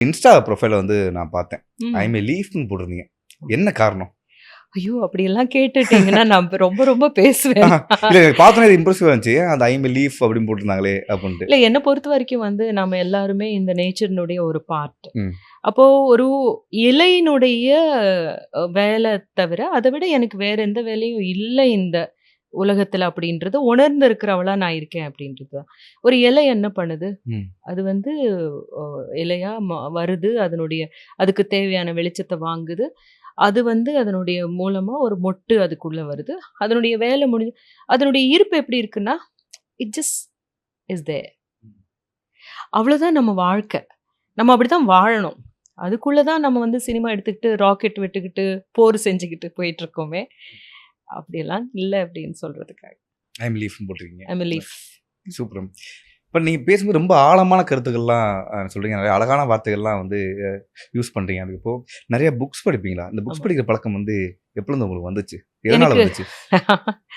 Insta ப்ரொஃபைல வந்து நான் பார்த்தேன். ஐ ம். மே லீஃப்ன்னு போட்டிருந்தீங்க. என்ன காரணம்? ஐயோ! அப்படியெல்லாம் கேட்டுட்டீங்கன்னா, நான் ரொம்ப ரொம்ப பேசுவேன். இல்ல எனக்கு பார்த்தோனே இது இம்ப்ரெசிவா இருந்துச்சு. அந்த ஐ மே லீஃப் அப்படின்னு போட்டிருந்தாங்களே அப்படின்ட்டு. இல்ல என்ன பொறுத்தவரைக்கும் வந்து நம்ம எல்லாருமே இந்த நேச்சரினுடைய ஒரு பார்ட். ம். அப்போ ஒரு இலையினுடைய வேலை தவிர, அத விட எனக்கு வேற எந்த வேலையும் இல்ல இந்த உலகத்துல அப்படின்றத உணர்ந்திருக்கிறவளா நான் இருக்கேன் அப்படின்றது தான். ஒரு இலை என்ன பண்ணுது? ம். அது வந்து அ இலையா வருது. அதுக்கு தேவையான வெளிச்சத்த வாங்குது. அது வந்து அதனுடைய மூலமா ஒரு மொட்டு அதுக்குள்ள வருது. அதனுடைய வேலை முடிஞ்சு அதனுடைய இருப்பு எப்படி இருக்குன்னா, இட் ஜஸ்ட் இஸ் தேர். அவ்வளோதான் நம்ம வாழ்க்கை. நம்ம அப்படித்தான் வாழணும். அதுக்குள்ள தான் நம்ம வந்து சினிமா எடுத்துக்கிட்டு, ராக்கெட் விட்டுக்கிட்டு, போர் செஞ்சுக்கிட்டு போயிட்டுருக்கோமே! அப்படியெல்லாம் இல்ல அப்படின்னு சொல்றதுக்காக. ஐ மே லீஃப்ன்னு போட்டிருக்கீங்க. ஐ அம் எ லீஃப். சூப்பர். இப்ப நீங்க பேசும்போது ரொம்ப ஆழமான கருத்துக்கள்லாம் சொல்றீங்க. நிறைய அழகான வார்த்தைகள்லாம் வந்து யூஸ் பண்றீங்க. அது இப்போ நெறைய புக்ஸ் படிப்பீங்களா? இந்த புக்ஸ் ஆமா. படிக்கிற பழக்கம் வந்து எப்பலருந்து உங்களுக்கு வந்துச்சு? எதனால எனக்கு வந்துச்சு?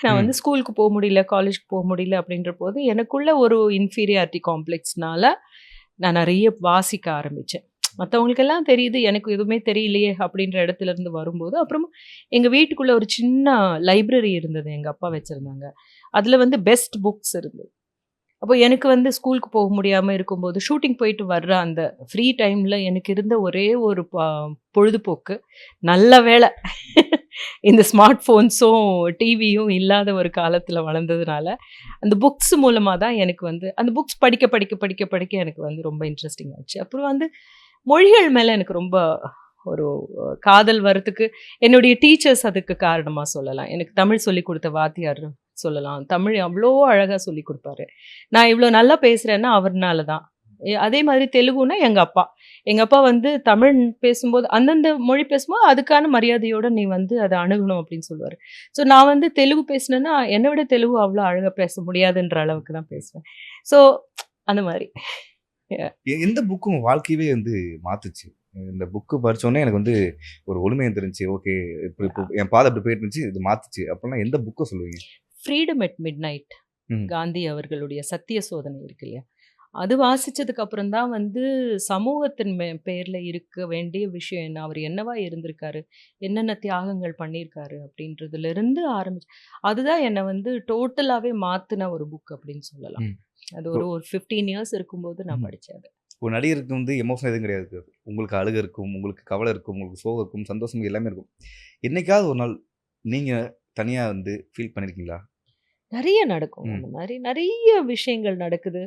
நான் ம். வந்து ஸ்கூலுக்கு போ முடியல, காலேஜ்க்கு போ முடியல அப்படின்றபோது, எனக்குள்ள ஒரு இன்ஃபீரியாரிட்டி காம்ப்ளெக்ஸ்னால நான் நெறைய வாசிக்க ஆரம்பிச்சேன். மத்தவங்களுக்கெல்லாம் தெரியுது, எனக்கு எதுவுமே தெரியலையே அப்படின்ற இடத்துல இருந்து வரும்போது, அப்புறமா எங்க வீட்டுக்குள்ள ஒரு சின்ன லைப்ரரி இருந்தது. எங்க அப்பா வச்சிருந்தாங்க. அதுல வந்து பெஸ்ட் புக்ஸ் இருந்தது. அப்போ எனக்கு வந்து ஸ்கூலுக்கு போக முடியாம இருக்கும்போது, ஷூட்டிங் போயிட்டு வர்ற அந்த ஃப்ரீ டைம்ல எனக்கு இருந்த ஒரே ஒரு பொழுதுபோக்கு, நல்ல வேளை இந்த ஸ்மார்ட் ஃபோன்ஸும், டிவியும் இல்லாத ஒரு காலத்துல வளர்ந்ததுனால, அந்த புக்ஸ் மூலமா தான் எனக்கு வந்து அந்த புக்ஸ் படிக்க, படிக்க, படிக்க, படிக்க எனக்கு வந்து ரொம்ப இன்ட்ரெஸ்டிங் ஆச்சு. அப்புறம் வந்து மொழிகள் மேல எனக்கு ரொம்ப ஒரு காதல் வரத்துக்கு என்னுடைய டீச்சர்ஸ் அதுக்கு காரணமா சொல்லலாம். எனக்கு தமிழ் சொல்லிக் குடுத்த வாத்தியார் சொல்லலாம். தமிழ் அவ்ளோ அழகா சொல்லிக் குடுப்பாரு. நான் இவ்ளோ நல்லா பேசுறேன்னா அவர்னால தான். அதே மாதிரி தெலுங்குனா எங்க அப்பா. எங்க அப்பா வந்து தமிழ் பேசும்போது அந்தந்த மொழி பேசும்போது அதுக்கான மரியாதையோட நீ வந்து அத அணுகணும் அப்படின்னு சொல்லுவாரு. ஸோ நான் வந்து தெலுங்கு பேசினேன்னா, என்ன விட தெலுங்கு அவ்ளோ அழகா பேச முடியாதுன்ற அளவுக்கு தான் பேசுவேன். ஸோ அந்த மாரி. எந்த புக் உங்க வாழ்க்கையவே வந்து மாத்துச்சு? இந்த புக் படிச்சோனே எனக்கு வந்து ஒரு ஒழுமையம் தெரிஞ்சுச்சு. ஓகே. இப்ப இப்போ என் பாதை இப்படி போயிட்டு இருந்துச்சு. இது மாத்துச்சு. அப்பன்னா எந்த புக்க சொல்லுவீங்க? ஃப்ரீடம் அட் மிட்நைட் ம். காந்தி அவர்களுடைய சத்திய சோதனை இருக்கு இல்லையா? அது வாசிச்சதுக்கு அப்புறம் தான் வந்து சமூகத்தின் பேர்ல இருக்க வேண்டிய விஷயம் என்ன? அவர் என்னவா இருந்திருக்காரு? என்னென்ன தியாகங்கள் பண்ணியிருக்காரு? அப்படின்றதுலருந்து அதுதான் என்ன வந்து டோட்டலாவே மாத்துன ஒரு புக் அப்படின்னு சொல்லலாம். ம். அது இப்போ ஒரு 15 இயர்ஸ் இருக்கும்போது நான் ம். படிச்சேன் அத. ஒரு நடிகருக்கு வந்து எமோஷன் எதுவும் கிடையாது. உங்களுக்கு அழுகை இருக்கும், உங்களுக்கு கவலை இருக்கும், உங்களுக்கு சோகம் இருக்கும், சந்தோஷம் எல்லாமே இருக்கும். என்னைக்காவது ஒரு நாள் நீங்க தனியா வந்து ஃபீல் பண்ணியிருக்கீங்களா? நெறைய நடக்கும். ம். அந்த மாரி நெறைய விஷயங்கள் நடக்குது.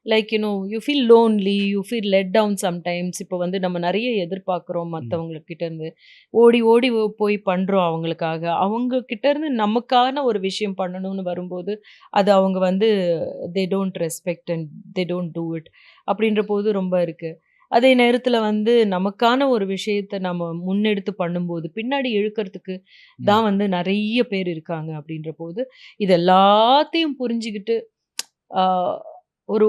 Like you feel lonely, you feel let down sometimes. இப்போ வந்து நம்ம நெறைய எதிர்பார்க்குறோம் ம். மத்தவங்க கிட்ட இருந்து. ஓடி ஓடி போய் பண்றோம் அவங்களுக்காக. அவங்க கிட்ட இருந்து நமக்கான ஒரு விஷயம் பண்ணணும்னு வரும்போது, அது அவங்க வந்து they don't respect and they don't do it. அப்படின்ற போது ரொம்ப இருக்கு. அதே நேரத்தில வந்து நமக்கான ஒரு விஷயத்த நம்ம முன்னெடுத்து பண்ணும்போது, பின்னாடி இழுக்கறதுக்கு ம். தான் வந்து நெறைய பேர் இருக்காங்க அப்படின்றபோது, இது எல்லாத்தையும் புரிஞ்சுகிட்டு, ஆ ஒரு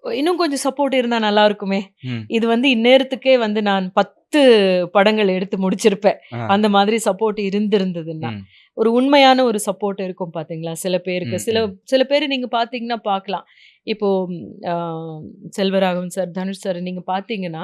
இன்னும் கொஞ்சம் சப்போர்ட் இருந்தா நல்லா இருக்குமே! ம். இது வந்து இந்நேரத்துக்கே வந்து நான் 10 படங்கள் எடுத்து முடிச்சிருப்பேன். ஆ. அந்த மாதிரி சப்போர்ட் இருந்திருந்ததுன்னா. ம். ஒரு உண்மையான ஒரு சப்போர்ட் இருக்கும் பார்த்தீங்களா? சில பேருக்கு. ம். சில ம். சில பேரு நீங்க பார்த்தீங்கன்னா பார்க்கலாம். இப்போ ஆ செல்வராகவன் சார், தனுஷ் சார் நீங்க பார்த்தீங்கன்னா,